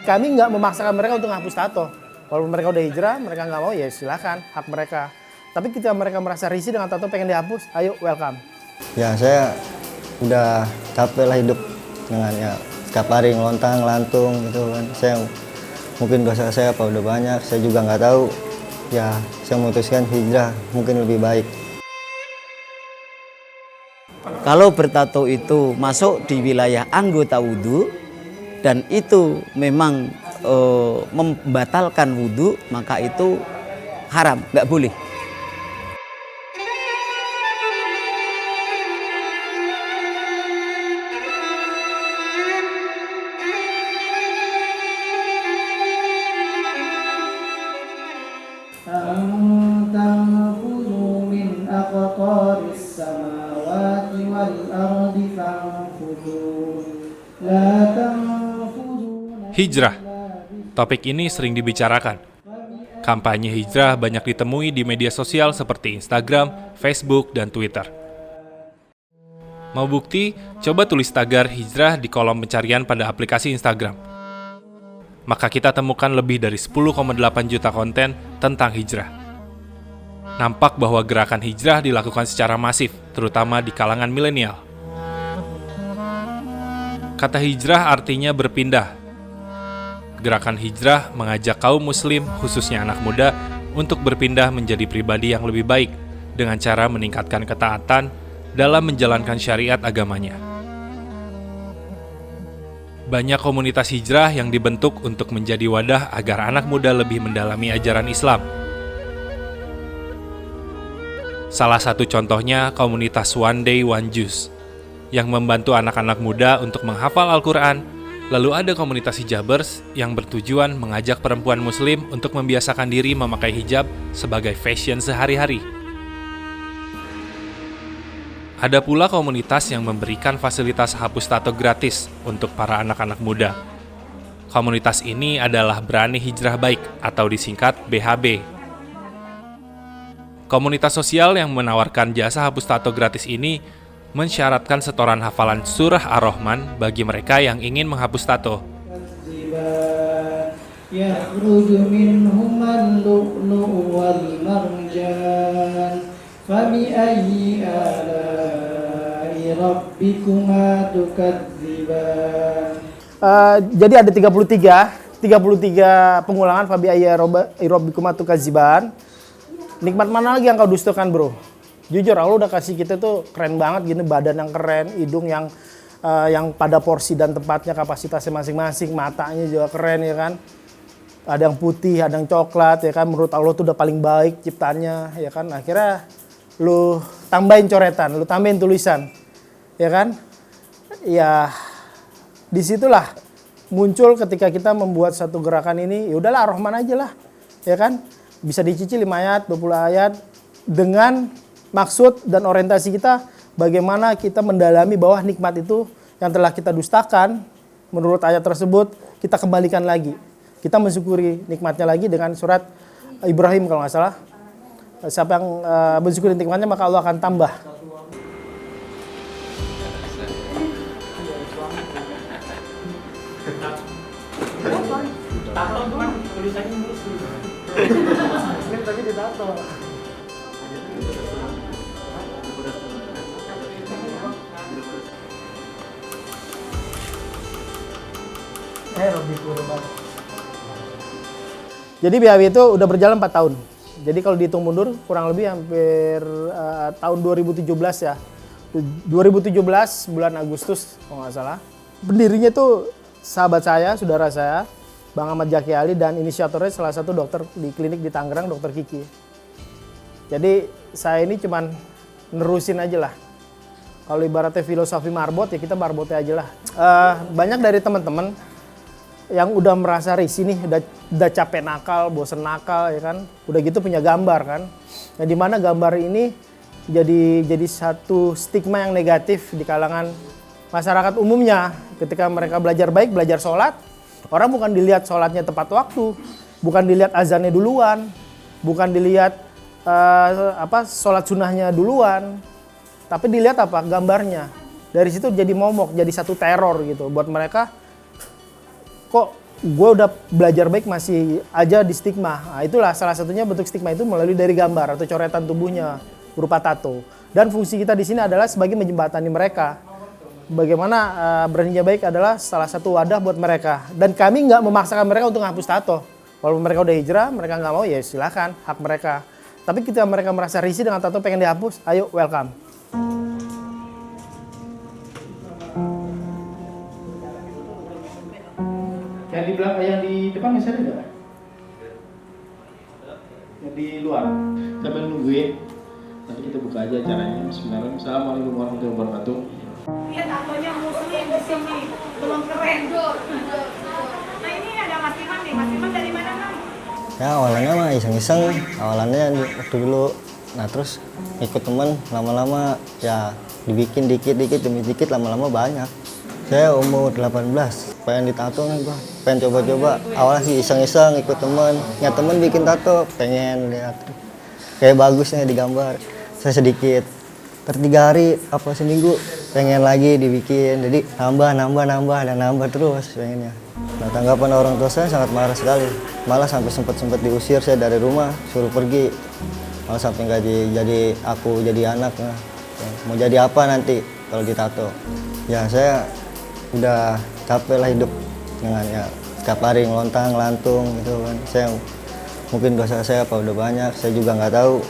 Kami nggak memaksakan mereka untuk menghapus tato. Kalau mereka udah hijrah, mereka nggak mau ya silakan, hak mereka. Tapi ketika mereka merasa risih dengan tato pengen dihapus, ayo welcome. Ya saya udah capek lah hidup dengan ya setiap hari ngelontang, ngelantung gitu kan. Saya mungkin dosa saya apa udah banyak, saya juga nggak tahu. Ya saya memutuskan hijrah mungkin lebih baik. Kalau bertato itu masuk di wilayah anggota wudhu dan itu memang membatalkan wudhu, maka itu haram, nggak boleh. Hijrah. Topik ini sering dibicarakan. Kampanye hijrah banyak ditemui di media sosial seperti Instagram, Facebook, dan Twitter. Mau bukti? Coba tulis tagar hijrah di kolom pencarian pada aplikasi Instagram. Maka kita temukan lebih dari 10,8 juta konten tentang hijrah. Nampak bahwa gerakan hijrah dilakukan secara masif, terutama di kalangan milenial. Kata hijrah artinya berpindah. Gerakan hijrah mengajak kaum muslim, khususnya anak muda, untuk berpindah menjadi pribadi yang lebih baik dengan cara meningkatkan ketaatan dalam menjalankan syariat agamanya. Banyak komunitas hijrah yang dibentuk untuk menjadi wadah agar anak muda lebih mendalami ajaran Islam. Salah satu contohnya komunitas One Day One Juz yang membantu anak-anak muda untuk menghafal Al-Quran. Lalu ada komunitas hijabers yang bertujuan mengajak perempuan muslim untuk membiasakan diri memakai hijab sebagai fashion sehari-hari. Ada pula komunitas yang memberikan fasilitas hapus tato gratis untuk para anak-anak muda. Komunitas ini adalah Berani Hijrah Baik atau disingkat BHB. Komunitas sosial yang menawarkan jasa hapus tato gratis ini mensyaratkan setoran hafalan surah Ar-Rahman bagi mereka yang ingin menghapus tato. Jadi ada 33 pengulangan Fabi ayya rabbikuma tukadziban. Nikmat mana lagi yang kau dustakan, bro? Jujur, Allah udah kasih kita tuh keren banget gini, badan yang keren, hidung yang pada porsi dan tempatnya, kapasitasnya masing-masing, matanya juga keren ya kan. Ada yang putih, ada yang coklat ya kan. Menurut Allah tuh udah paling baik ciptanya ya kan. Akhirnya lu tambahin coretan, lu tambahin tulisan ya kan. Ya disitulah muncul ketika kita membuat satu gerakan ini, ya udahlah Ar-Rahman aja lah ya kan. Bisa dicicil 5 ayat, 20 ayat dengan maksud dan orientasi kita bagaimana kita mendalami bahwa nikmat itu yang telah kita dustakan menurut ayat tersebut kita kembalikan lagi. Kita mensyukuri nikmatnya lagi dengan surat Ibrahim kalau nggak salah. Siapa yang mensyukuri nikmatnya maka Allah akan tambah. Tapi ditato. Jadi BHB itu udah berjalan 4 tahun. Jadi kalau dihitung mundur kurang lebih hampir tahun 2017 ya. 2017 bulan Agustus kalau nggak salah. Pendirinya itu sahabat saya, saudara saya, Bang Ahmad Jaki Ali, dan inisiatornya salah satu dokter di klinik di Tangerang, Dokter Kiki. Jadi saya ini cuman nerusin aja lah. Kalau ibaratnya filosofi marbot ya kita marbotnya aja lah. Banyak dari teman-teman yang udah merasa risih nih, udah capek nakal, bosen nakal ya kan. Udah gitu punya gambar kan. Nah di mana gambar ini jadi satu stigma yang negatif di kalangan masyarakat umumnya. Ketika mereka belajar baik, belajar sholat, orang bukan dilihat sholatnya tepat waktu, bukan dilihat azannya duluan, bukan dilihat sholat sunnahnya duluan, Tapi dilihat apa? Gambarnya. Dari situ jadi momok, jadi satu teror gitu buat mereka. Kok gue udah belajar baik masih aja di stigma. Nah, itulah salah satunya bentuk stigma itu melalui dari gambar atau coretan tubuhnya berupa tato. Dan fungsi kita di sini adalah sebagai menjembatani mereka. Bagaimana Berhijrah Baik adalah salah satu wadah buat mereka. Dan kami nggak memaksakan mereka untuk menghapus tato. Walaupun mereka udah hijrah, mereka nggak mau, ya silakan, hak mereka. Tapi ketika mereka merasa risih dengan tato pengen dihapus, ayo welcome. Yang di belakang, yang di depan masih ada nggak? Yang di luar. Sambil nungguin. Nanti kita buka aja acaranya. Bismillahirrahmanirrahim. Assalamualaikum warahmatullahi wabarakatuh. Iya, tatonya muslim di sini, belum keren. Nah ini ada Mas Iman nih. Mas Iman dari mana, Mas? Ya awalnya mah iseng-iseng, awalannya waktu dulu. Nah terus ikut teman, lama-lama ya dibikin dikit-dikit demi dikit, lama-lama banyak. Saya umur 18, pengen ditato nih gua, pengen coba-coba. Awalnya sih iseng-iseng ikut teman, ya teman bikin tato, pengen lihat kayak bagusnya digambar. Saya sedikit, per 3 hari apa seminggu pengen lagi dibikin, jadi nambah terus pengennya. Nah tanggapan orang tua saya sangat marah sekali, malah sampai sempat diusir saya dari rumah, suruh pergi, malah sampai nggak jadi aku jadi anak. Nah, mau jadi apa nanti kalau ditato? Ya saya udah capek lah hidup dengan ya setiap hari ngelontang, ngelantung gitu kan. Saya mungkin dosa saya apa udah banyak, saya juga nggak tahu.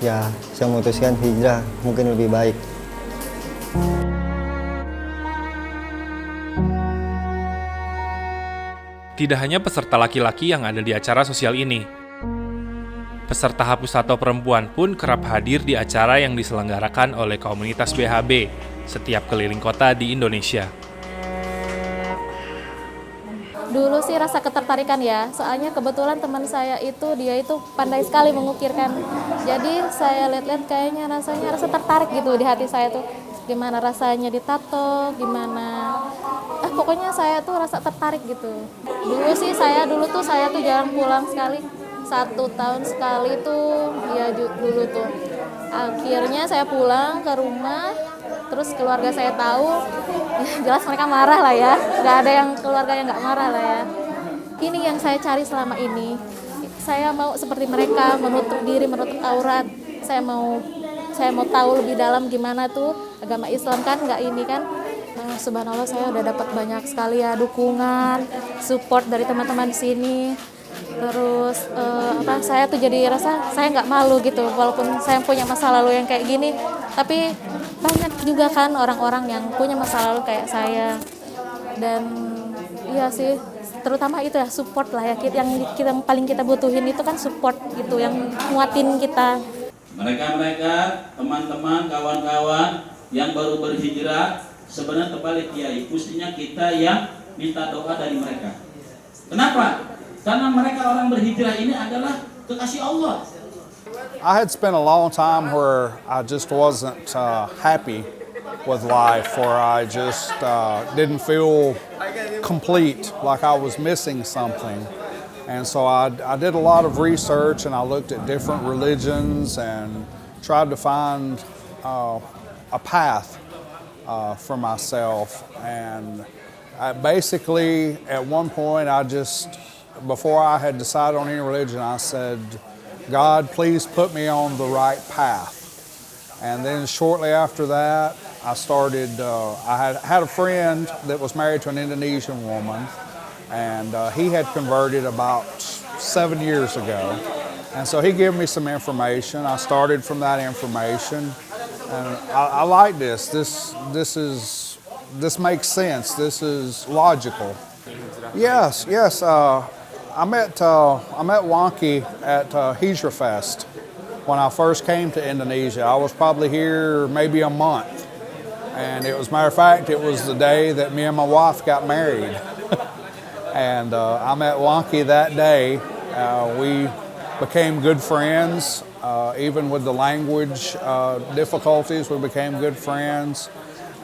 Ya saya memutuskan hijrah mungkin lebih baik. Tidak hanya peserta laki-laki yang ada di acara sosial ini. Peserta hapus tato perempuan pun kerap hadir di acara yang diselenggarakan oleh komunitas BHB setiap keliling kota di Indonesia. Dulu sih rasa ketertarikan ya, soalnya kebetulan teman saya dia itu pandai sekali mengukirkan. Jadi saya lihat-lihat kayaknya rasa tertarik gitu di hati saya tuh. Gimana rasanya ditato, gimana. Pokoknya saya tuh rasa tertarik gitu. Dulu tuh saya jarang pulang sekali. 1 tahun sekali tuh, ya dulu tuh. Akhirnya saya pulang ke rumah, terus keluarga saya tahu, ya jelas mereka marah lah ya. Nggak ada yang keluarga yang nggak marah lah ya. Ini yang saya cari selama ini. Saya mau seperti mereka, menutup diri, menutup aurat. Saya mau tahu lebih dalam gimana tuh agama Islam kan, nggak ini kan. Nah, subhanallah saya udah dapat banyak sekali ya dukungan, support dari teman-teman di sini. Terus saya tuh jadi rasa saya nggak malu gitu, walaupun saya punya masa lalu yang kayak gini, tapi banyak juga kan orang-orang yang punya masa lalu kayak saya. Dan iya sih, terutama itu ya support lah ya, yang paling kita butuhin itu kan support gitu, yang nguatin kita. Mereka, teman-teman, kawan-kawan yang baru berhijrah, sebenarnya terbalik Kiai, mestinya kita yang minta doa dari mereka. Kenapa? Karena mereka orang berhijrah ini adalah kekasih Allah. I had spent a long time where I just wasn't happy with life, or I just didn't feel complete, like I was missing something. And so I did a lot of research, and I looked at different religions and tried to find a path for myself. And basically, at one point, before I had decided on any religion, I said, God, please put me on the right path. And then shortly after that, I had a friend that was married to an Indonesian woman, and he had converted about 7 years ago. And so he gave me some information. I started from that information, and I like this. This makes sense. This is logical. Yes. I met Wonky at Hijrah Fest when I first came to Indonesia. I was probably here maybe a month, and matter of fact, it was the day that me and my wife got married. And I met Wonky that day. We became good friends. Even with the language difficulties, we became good friends.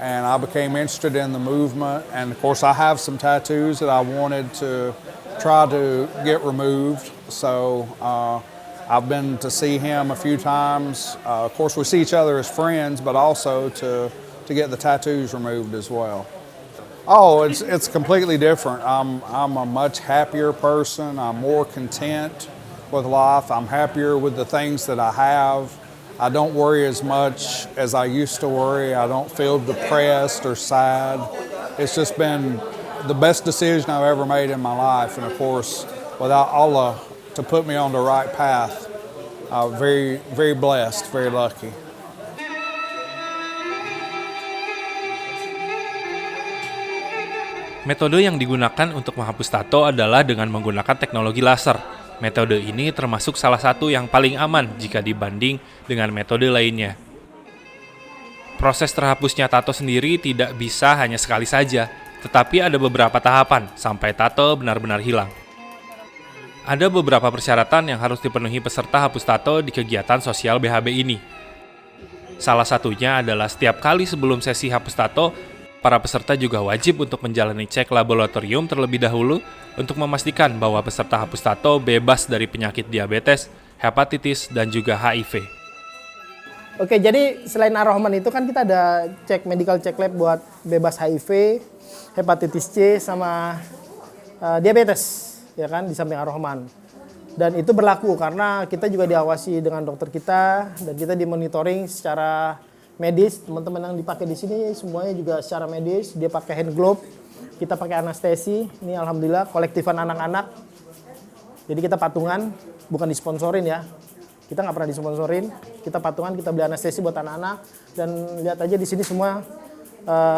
And I became interested in the movement. And of course, I have some tattoos that I wanted to try to get removed. So I've been to see him a few times. Of course, we see each other as friends, but also to get the tattoos removed as well. Oh, it's completely different. I'm a much happier person. I'm more content with life. I'm happier with the things that I have. I don't worry as much as I used to worry. I don't feel depressed or sad. It's just been the best decision I've ever made in my life. And of course, without Allah to put me on the right path, very, very blessed, very lucky. Metode yang digunakan untuk menghapus tato adalah dengan menggunakan teknologi laser. Metode ini termasuk salah satu yang paling aman jika dibanding dengan metode lainnya. Proses terhapusnya tato sendiri tidak bisa hanya sekali saja, tetapi ada beberapa tahapan sampai tato benar-benar hilang. Ada beberapa persyaratan yang harus dipenuhi peserta hapus tato di kegiatan sosial BHB ini. Salah satunya adalah setiap kali sebelum sesi hapus tato, para peserta juga wajib untuk menjalani cek laboratorium terlebih dahulu untuk memastikan bahwa peserta hapus tato bebas dari penyakit diabetes, hepatitis, dan juga HIV. Oke, jadi selain Ar-Rahman itu kan kita ada medical check lab buat bebas HIV, hepatitis C, sama diabetes, ya kan, di samping Ar-Rahman. Dan itu berlaku karena kita juga diawasi dengan dokter kita dan kita dimonitoring secara medis. Teman-teman yang dipakai di sini semuanya juga secara medis. Dia pakai hand glove, kita pakai anestesi. Ini alhamdulillah kolektifan anak-anak. Jadi kita patungan, bukan disponsorin ya. Kita nggak pernah disponsorin. Kita patungan, kita beli anestesi buat anak-anak. Dan lihat aja di sini semua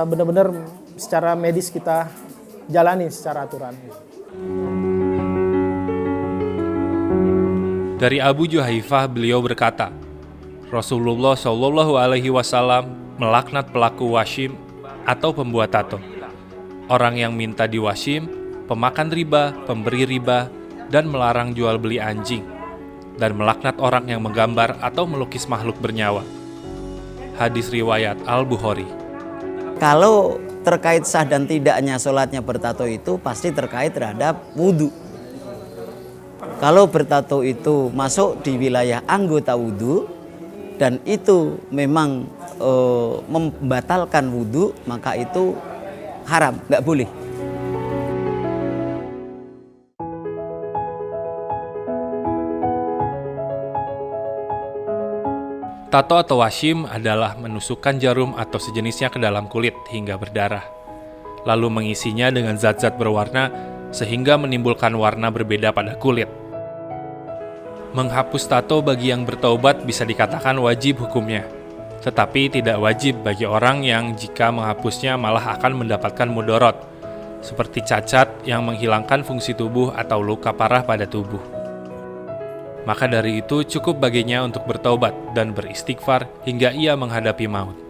benar-benar secara medis kita jalani secara aturan. Dari Abu Juhaifah beliau berkata, Rasulullah Shallallahu Alaihi Wasallam melaknat pelaku washim atau pembuat tato, orang yang minta diwashim, pemakan riba, pemberi riba, dan melarang jual beli anjing, dan melaknat orang yang menggambar atau melukis makhluk bernyawa. Hadis riwayat Al-Bukhari. Kalau terkait sah dan tidaknya sholatnya bertato itu pasti terkait terhadap wudhu. Kalau bertato itu masuk di wilayah anggota wudhu dan itu memang membatalkan wudhu, maka itu haram, nggak boleh. Tato atau washim adalah menusukkan jarum atau sejenisnya ke dalam kulit hingga berdarah, lalu mengisinya dengan zat-zat berwarna sehingga menimbulkan warna berbeda pada kulit. Menghapus tato bagi yang bertaubat bisa dikatakan wajib hukumnya, tetapi tidak wajib bagi orang yang jika menghapusnya malah akan mendapatkan mudorot, seperti cacat yang menghilangkan fungsi tubuh atau luka parah pada tubuh. Maka dari itu cukup baginya untuk bertaubat dan beristighfar hingga ia menghadapi maut.